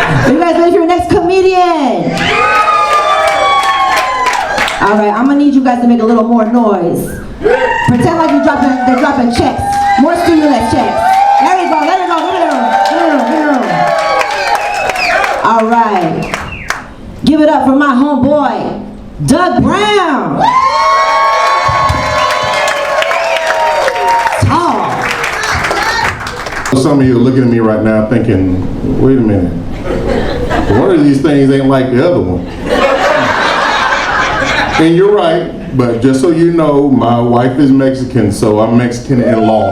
Are you guys ready for your next comedian? All right, I'm gonna need you guys to make a little more noise. Pretend like they're dropping checks. More stimulus checks. There you go, let it go, let it go. All right. Give it up for my homeboy, Doug Brown. Tall. Some of you are looking at me right now thinking, wait a minute, one of these things ain't like the other one. And you're right, but just so you know, my wife is Mexican, so I'm Mexican in law.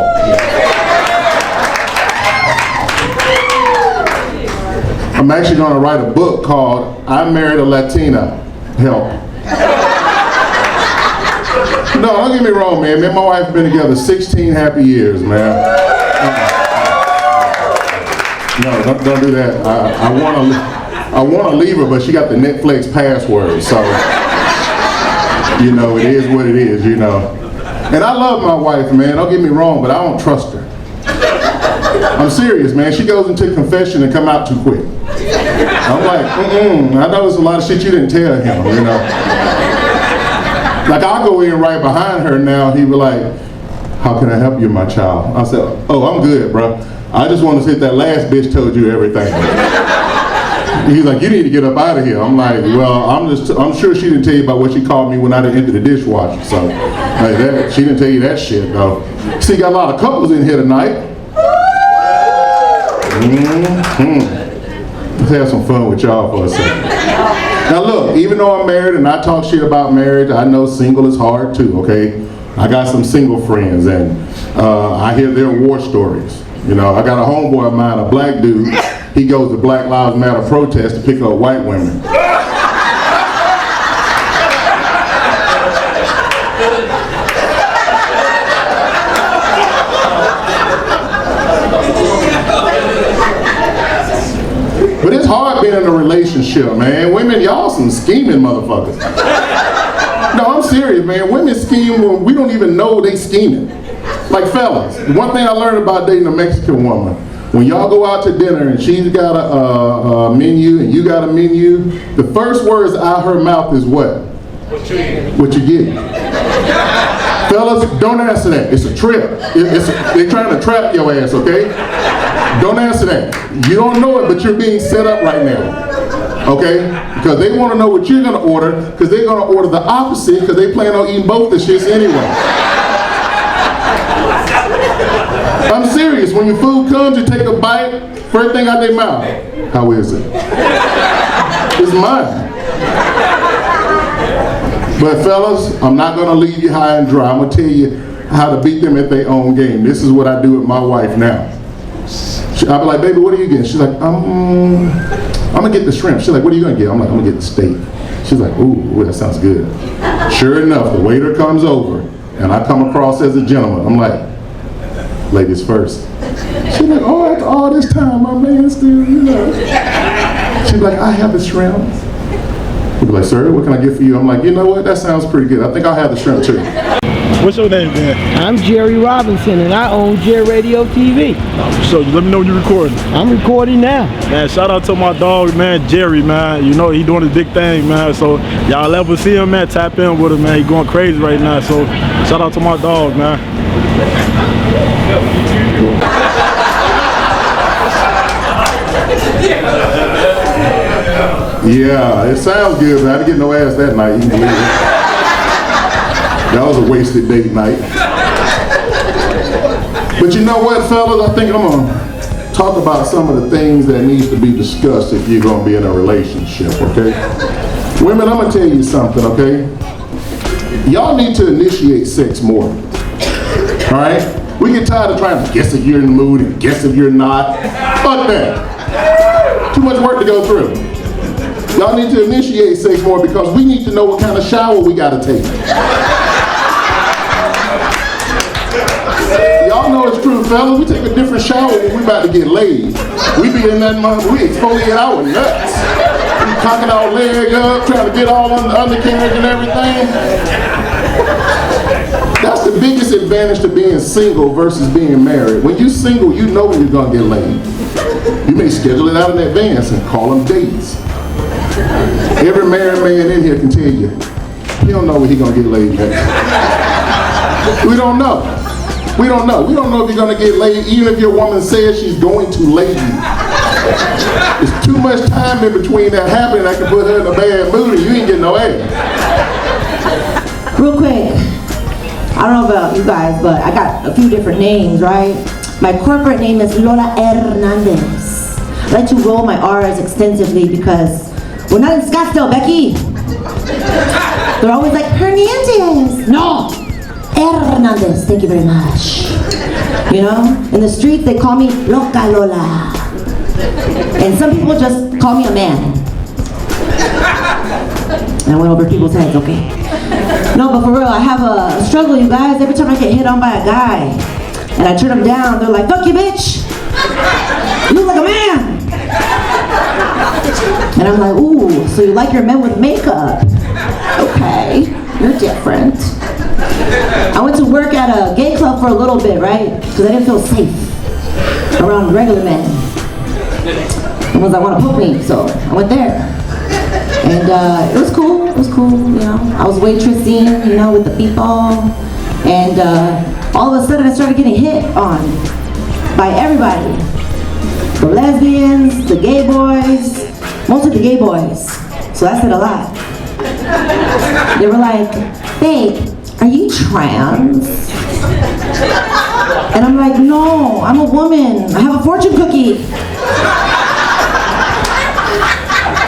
I'm actually going to write a book called I Married a Latina. Help. No, don't get me wrong, man. Me and my wife have been together 16 happy years, man. No, don't do that. I want to leave her, but she got the Netflix password, so you know, it is what it is, you know. And I love my wife, man. Don't get me wrong, but I don't trust her. I'm serious, man. She goes into confession and come out too quick. I'm like, I know there's a lot of shit you didn't tell him, you know. Like, I'll go in right behind her now. He be like, how can I help you, my child? I said, oh, I'm good, bro. I just want to say that last bitch told you everything. He's like, you need to get up out of here. I'm like, well, I'm sure she didn't tell you about what she called me when I didn't enter the dishwasher. So, like she didn't tell you that shit, though. See, got a lot of couples in here tonight. Let's have some fun with y'all for a second. Now look, even though I'm married and I talk shit about marriage, I know single is hard too, okay? I got some single friends and I hear their war stories. You know, I got a homeboy of mine, a black dude. He goes to Black Lives Matter protests to pick up white women. But it's hard being in a relationship, man. Women, y'all some scheming motherfuckers. No, I'm serious, man. Women scheme when we don't even know they scheming. Like fellas, one thing I learned about dating a Mexican woman, when y'all go out to dinner and she's got a menu and you got a menu, the first words out her mouth is what? What you get. Fellas, don't answer that. It's a trip. They're trying to trap your ass, okay? Don't answer that. You don't know it, but you're being set up right now. Okay? Because they want to know what you're going to order, because they're going to order the opposite, because they plan on eating both the shits anyway. I'm serious. When your food comes, you take a bite, first thing out their mouth. How is it? It's mine. But fellas, I'm not going to leave you high and dry. I'm going to tell you how to beat them at their own game. This is what I do with my wife now. I'll be like, baby, what are you getting? She's like, I'm going to get the shrimp. She's like, what are you going to get? I'm like, I'm going to get the steak. She's like, ooh, that sounds good. Sure enough, the waiter comes over, and I come across as a gentleman. I'm like, ladies first. She's like, oh, after all this time, my man still, you know. She's like, I have the shrimp. We'll be like, sir, what can I get for you? I'm like, you know what, that sounds pretty good. I think I'll have the shrimp too. What's your name, man? I'm Jerry Robinson, and I own Jerry Radio TV. So let me know when you're recording. I'm recording now. Man, shout out to my dog, man, Jerry, man. You know, he doing his big thing, man. So y'all ever see him, man, tap in with him, man. He going crazy right now. So shout out to my dog, man. Yeah, it sounds good, but I didn't get no ass that night. You can believe it. That was a wasted date night. But you know what, fellas? I think I'm going to talk about some of the things that needs to be discussed if you're going to be in a relationship, okay? Women, I'm going to tell you something, okay? Y'all need to initiate sex more, all right? We get tired of trying to guess if you're in the mood and guess if you're not. Fuck that. Too much work to go through. Y'all need to initiate sex more because we need to know what kind of shower we got to take. Y'all know it's true, fellas. We take a different shower when we about to get laid. We be in that month, we exfoliate our nuts. We cocking our leg up, trying to get all on the undercarriage and everything. That's the biggest advantage to being single versus being married. When you're single, you know when you're gonna get laid. You may schedule it out in advance and call them dates. Every married man in here can tell you, he don't know when he's gonna get laid next. We don't know. We don't know. We don't know if you're gonna get laid, even if your woman says she's going to lay you. There's too much time in between that happening that can put her in a bad mood and you ain't getting no ass. Real quick, I don't know about you guys, but I got a few different names, right? My corporate name is LOLA HERNANDEZ. I like to roll my R's extensively because we're not in Scottsdale, Becky. They're always like, Hernandez. No, Hernandez, thank you very much. You know, in the streets they call me Loca Lola. And some people just call me a man. And I went over people's heads, okay? No, but for real, I have a struggle, you guys. Every time I get hit on by a guy and I turn them down, they're like, fuck you, bitch. You look like a man. And I'm like, ooh, so you like your men with makeup? Okay, you're different. I went to work at a gay club for a little bit, right? Because I didn't feel safe around regular men. Ones that want to poke me, so I went there. And it was cool, you know. I was waitressing, you know, with the people. And all of a sudden I started getting hit on by everybody. The lesbians, the gay boys, mostly the gay boys. So that said a lot. They were like, babe, are you trans? And I'm like, no, I'm a woman. I have a fortune cookie.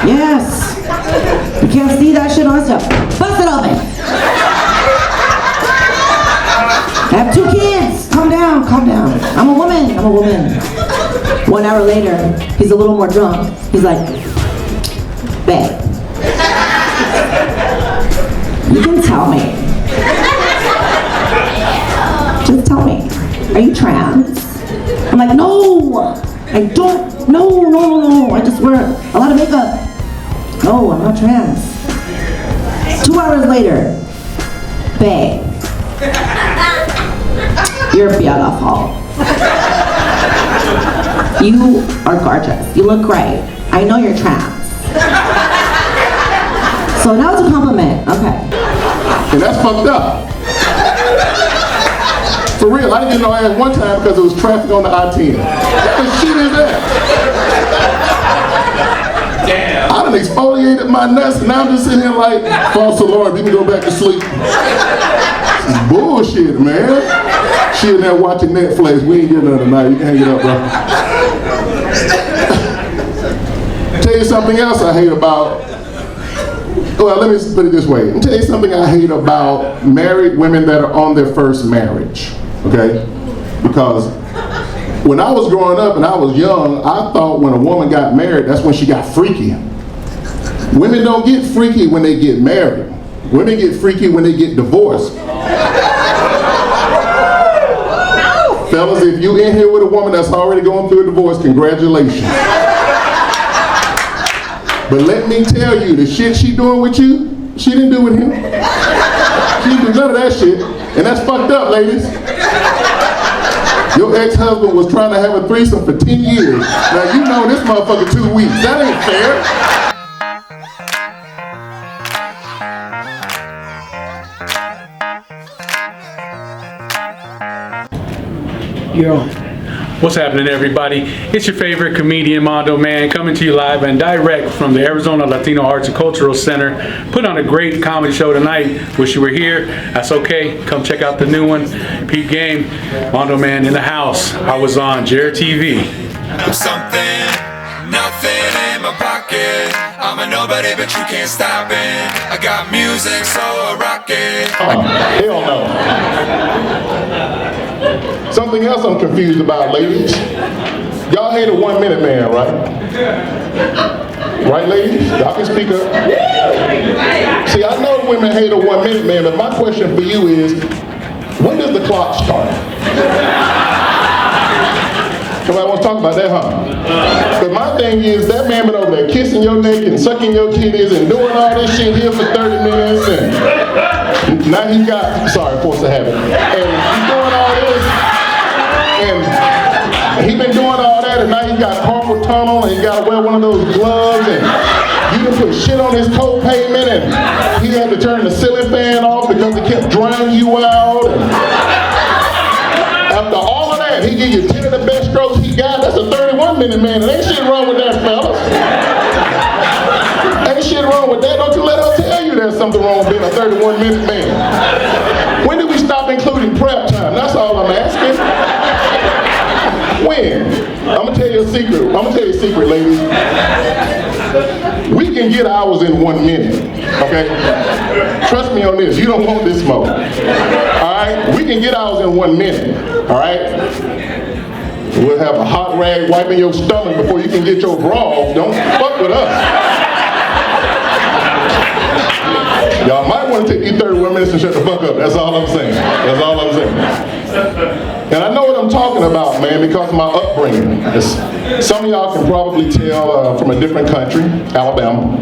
Yes. You can't see that shit on stuff. Bust it open. I have 2 kids. Calm down, calm down. I'm a woman, I'm a woman. 1 hour later, he's a little more drunk. He's like, babe, you can tell me. Just tell me, are you trans? I'm like, no, I don't, no, I just wear a lot of makeup. No, I'm not trans. 2 hours later, babe, you're beautiful. You are gorgeous. You look great. I know you're trans. So now it's a compliment, okay. And that's fucked up. For real, I didn't get no ass one time because there was traffic on the I-10. What the shit is that? Damn. I done exfoliated my nuts and now I'm just sitting here like, false alarm, you can go back to sleep. This is bullshit, man. She in there watching Netflix. We ain't getting nothing tonight. You can hang it up, bro. Tell you something else I hate about, well, let me put it this way. Let me tell you something I hate about married women that are on their first marriage, okay? Because when I was growing up and I was young, I thought when a woman got married, that's when she got freaky. Women don't get freaky when they get married. Women get freaky when they get divorced. Fellas, if you in here with a woman that's already going through a divorce, congratulations. But let me tell you, the shit she doing with you, she didn't do with him. She didn't do none of that shit. And that's fucked up, ladies. Your ex-husband was trying to have a threesome for 10 years. Now you know this motherfucker 2 weeks. That ain't fair. You're on. What's happening, everybody? It's your favorite comedian, Mondo Man, coming to you live and direct from the Arizona Latino Arts and Cultural Center. Put on a great comedy show tonight. Wish you were here. That's okay. Come check out the new one. Peep game. Mondo Man in the house. I was on JER TV. I'm something, nothing in my pocket. I'm a nobody, but you can't stop it. I got music, so I rock it. Oh, hell no. Something else I'm confused about, ladies. Y'all hate a 1 minute man, right? Right, ladies? Y'all can speak up. See, I know women hate a 1 minute man, but my question for you is, when does the clock start? Somebody wants to talk about that, huh? But my thing is, that man been over there kissing your neck and sucking your titties and doing all this shit here for 30 minutes, and now he got, sorry, force of habit, and he's doing all this, and he been doing all that, and now he got carpal one of those gloves and you done put shit on his coat payment and he had to turn the ceiling fan off because it kept drowning you out. And after all of that, he give you 10 of the best strokes he got. That's a 31-minute man. And ain't shit wrong with that, fellas. Ain't shit wrong with that. Don't you let her tell you there's something wrong with being a 31-minute man. When do we stop including prep time? That's all I'm asking. When? I'm gonna tell you a secret. I'm gonna tell you a secret, ladies. We can get ours in 1 minute, okay? Trust me on this. You don't want this smoke. All right? We can get ours in 1 minute, all right? We'll have a hot rag wiping your stomach before you can get your bra off. Don't fuck with us. Y'all might want to take these 31 minutes and shut the fuck up. That's all I'm saying. That's all I'm saying. And I know what I'm talking about, man, because of my upbringing. Some of y'all can probably tell from a different country, Alabama.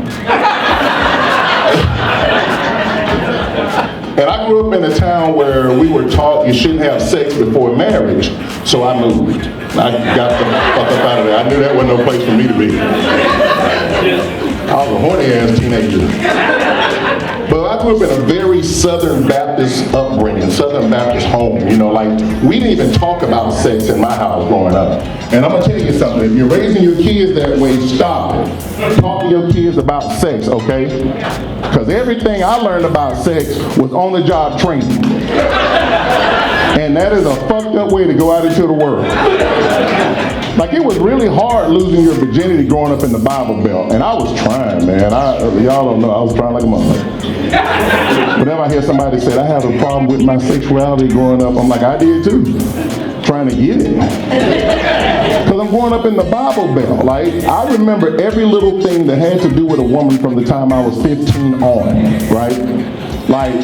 And I grew up in a town where we were taught you shouldn't have sex before marriage, so I moved. I got the fuck up out of there. I knew that wasn't no place for me to be. I was a horny-ass teenager. But I grew up in a very Southern Baptist upbringing, Southern Baptist home. You know, like, we didn't even talk about sex in my house growing up. And I'm gonna tell you something, if you're raising your kids that way, stop it. Talk to your kids about sex, okay? Because everything I learned about sex was on-the-job training. And that is a fucked up way to go out into the world. Like, it was really hard losing your virginity growing up in the Bible Belt. And I was trying, man. Y'all don't know, I was trying like a motherfucker. Whenever I hear somebody say, I have a problem with my sexuality growing up, I'm like, I did too. Trying to get it. Because I'm growing up in the Bible Belt. Like, I remember every little thing that had to do with a woman from the time I was 15 on, right? Like,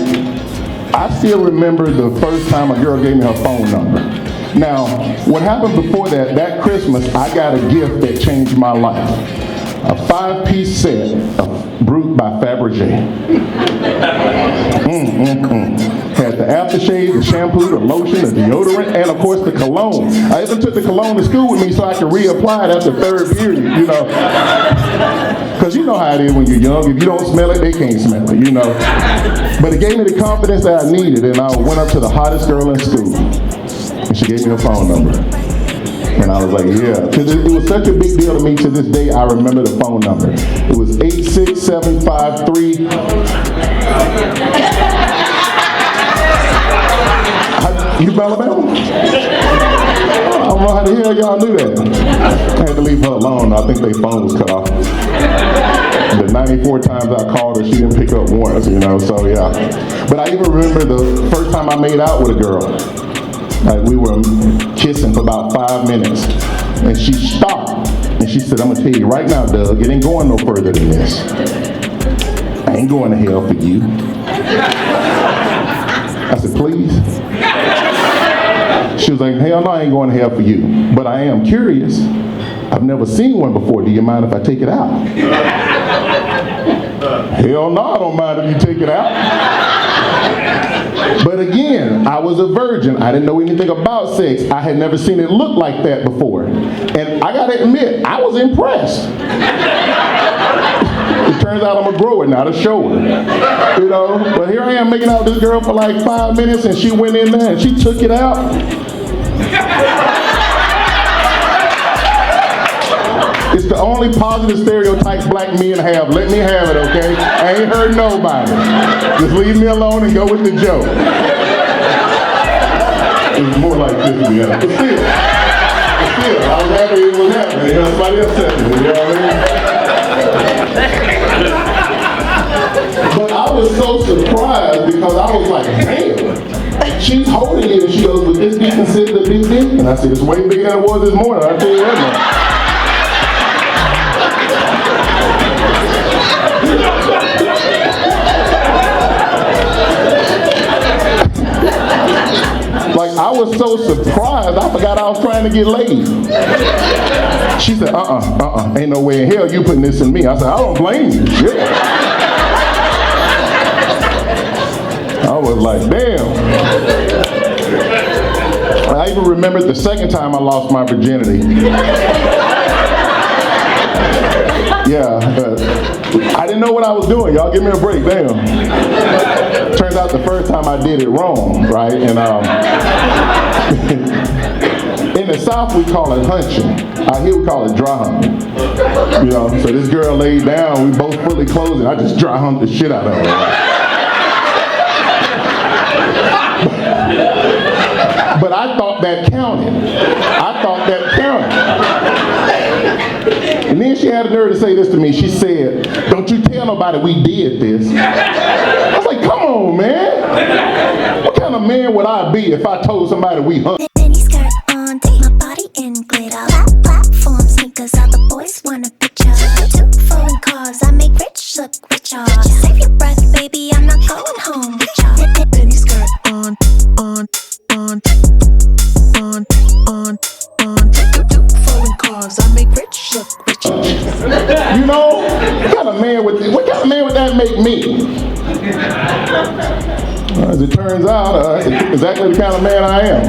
I still remember the first time a girl gave me her phone number. Now, what happened before that, that Christmas, I got a gift that changed my life. A 5-piece set of Brut by Fabergé. Had the aftershave, the shampoo, the lotion, the deodorant, and of course the cologne. I even took the cologne to school with me so I could reapply it after third period, you know. Because you know how it is when you're young. If you don't smell it, they can't smell it, you know. But it gave me the confidence that I needed, and I went up to the hottest girl in school. And she gave me her phone number. And I was like, yeah. Because it was such a big deal to me to this day, I remember the phone number. It was 86753. You from Alabama? I don't know how the hell y'all knew that. I had to leave her alone. I think their phone was cut off. The 94 times I called her, she didn't pick up once, you know, so yeah. But I even remember the first time I made out with a girl. Like, we were kissing for about 5 minutes, and she stopped, and she said, I'm gonna tell you right now, Doug, it ain't going no further than this. I ain't going to hell for you. I said, please? She was like, hell no, I ain't going to hell for you, but I am curious. I've never seen one before. Do you mind if I take it out? Hell no, I don't mind if you take it out. But again, I was a virgin. I didn't know anything about sex. I had never seen it look like that before. And I gotta admit, I was impressed. It turns out I'm a grower, not a shower. You know, but here I am making out with this girl for like 5 minutes, and she went in there and she took it out. It's the only positive stereotype black men have. Let me have it, okay? I ain't hurt nobody. Just leave me alone and go with the joke. It was more like this to be honest. But still, I was happy it was happening. You know, somebody else said it, you know what I mean? But I was so surprised because I was like, damn. She's holding it and she goes, would this be considered a big dick? And I said, it's way bigger than it was this morning. I'll tell you that much. Like, I was so surprised, I forgot I was trying to get laid. She said, ain't no way in hell you putting this in me. I said, I don't blame you. Yeah. I was like, damn. I even remembered the second time I lost my virginity. didn't know what I was doing. Y'all give me a break, damn. Turns out the first time I did it wrong, right? And in the South we call it hunching. Out here we call it dry humping. You know, so this girl laid down, we both fully closed, and I just dry humped the shit out of her. But I thought that counted. And then she had the nerve to say this to me. She said, "Don't you tell nobody we did this." I was like, come on, man. What kind of man would I be if I told somebody we hunt? Mini skirt on, take my body in glitter. Platform sneakers, all the boys want a picture. 2 foreign cars, I make rich look richer. Save your breath, baby, I'm not going home with y'all. Mini skirt on. 2 foreign cars, I make rich look richer. You know, what kind of man would that make me? As it turns out, exactly the kind of man I am.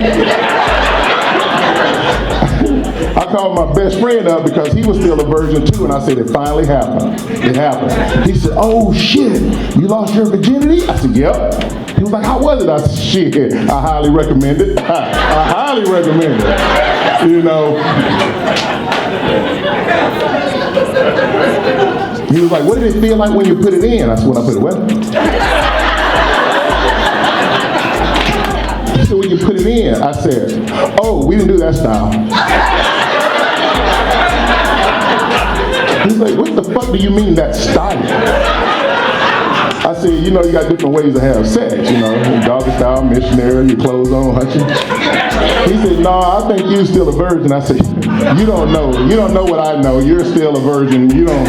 I called my best friend up because he was still a virgin too, and I said, it finally happened. It happened. He said, oh shit, you lost your virginity? I said, yep. He was like, how was it? I said, shit, I highly recommend it. I highly recommend it. You know. He was like, what did it feel like when you put it in? I said, when I put it what? He said, when you put it in. I said, oh, we didn't do that style. He's like, what the fuck do you mean that style? I said, you know, you got different ways to have sex, you know, doggy style, missionary, your clothes on, hunching. He said, no, I think you're still a virgin. I said, you don't know what I know. You're still a virgin. You know,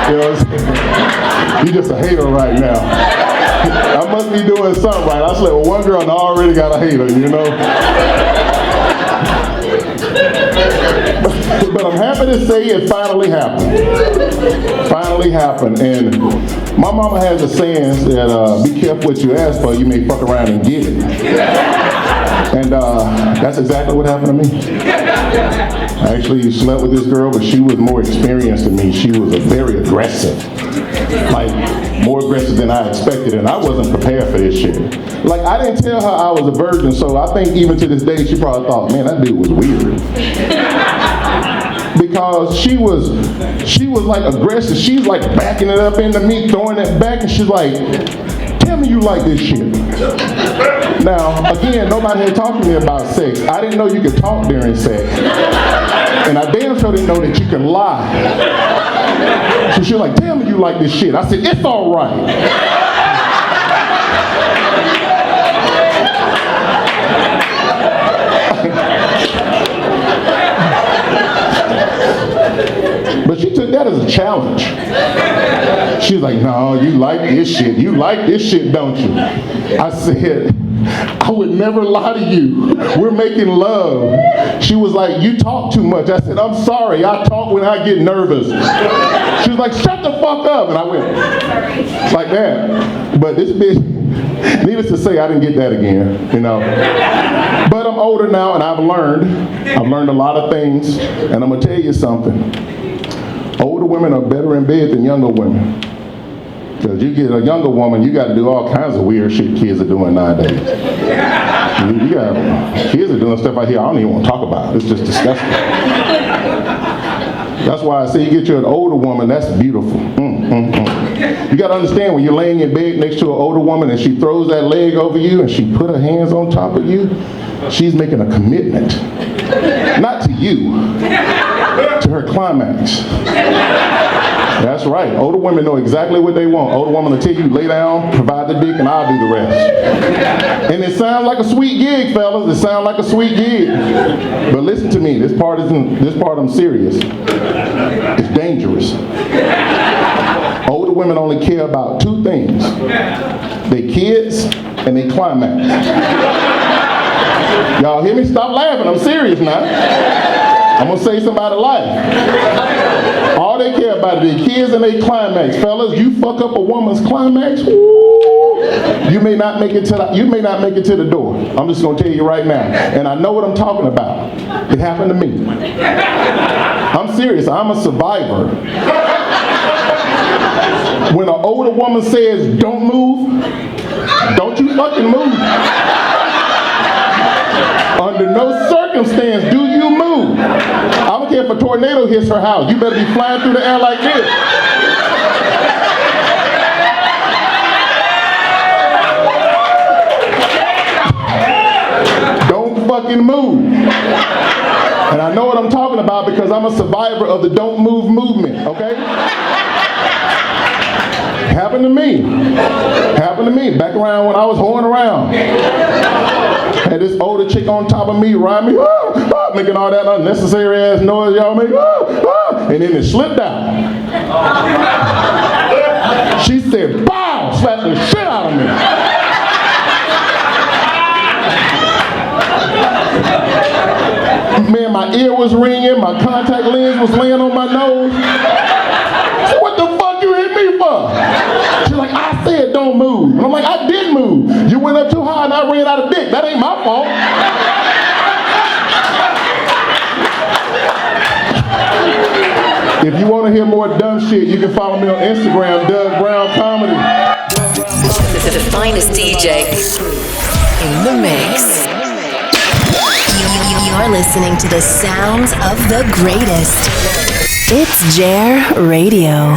you're just a hater right now. I must be doing something right. I slept with one girl and I already got a hater, you know. But I'm happy to say it finally happened. Finally happened. And my mama has a saying that be careful what you ask for, you may fuck around and get it. And that's exactly what happened to me. I actually slept with this girl, but she was more experienced than me. She was very aggressive. Like, more aggressive than I expected, and I wasn't prepared for this shit. Like, I didn't tell her I was a virgin, so I think even to this day, she probably thought, man, that dude was weird. Because she was like aggressive. She's like backing it up into me, throwing it back, and she's like, tell me you like this shit. Now, again, nobody had talked to me about sex. I didn't know you could talk during sex. And I damn sure didn't know that you can lie. So she was like, tell me you like this shit. I said, it's all right. But she took that as a challenge. She was like, no, you like this shit. You like this shit, don't you? I said, I would never lie to you. We're making love. She was like, you talk too much. I said, I'm sorry. I talk when I get nervous. She was like, shut the fuck up. And I went like that. But this bitch, needless to say, I didn't get that again, you know. But I'm older now and I've learned a lot of things. And I'm going to tell you something. Older women are better in bed than younger women. Because you get a younger woman, you got to do all kinds of weird shit kids are doing nowadays. Kids are doing stuff out here I don't even want to talk about. It's just disgusting. That's why I say you get you an older woman, that's beautiful. You got to understand when you're laying in bed next to an older woman and she throws that leg over you and she put her hands on top of you, she's making a commitment. Not to you, to her climax. That's right. Older women know exactly what they want. Older women will tell you, lay down, provide the dick, and I'll do the rest. And it sounds like a sweet gig, fellas. It sounds like a sweet gig. But listen to me. This part I'm serious. It's dangerous. Older women only care about 2 things. Their kids and their climax. Y'all hear me? Stop laughing. I'm serious now. I'm going to say something out of life. All they care about is their kids and their climax. Fellas, you fuck up a woman's climax, you may not make it to the door. I'm just going to tell you right now. And I know what I'm talking about. It happened to me. I'm serious. I'm a survivor. When an older woman says, don't move, don't you fucking move. Under no circumstance do you move. I don't care if a tornado hits her house. You better be flying through the air like this. Don't fucking move. And I know what I'm talking about because I'm a survivor of the don't move movement, okay? Happened to me. Happened to me. Back around when I was hoeing around. Had this older chick on top of me, riding me, making all that unnecessary ass noise y'all make, and then it slipped out. She said, "Bow!" Slapped the shit out of me. Man, my ear was ringing, my contact lens was laying on my nose. So what the fuck you hit me for? She's like, I said don't move. And I'm like, I did move. You went up too high and I ran out of dick. That ain't my fault. If you want to hear more dumb shit, you can follow me on Instagram, Doug Brown Comedy. The finest DJ in the mix. You're listening to the sounds of the greatest. It's Jer Radio.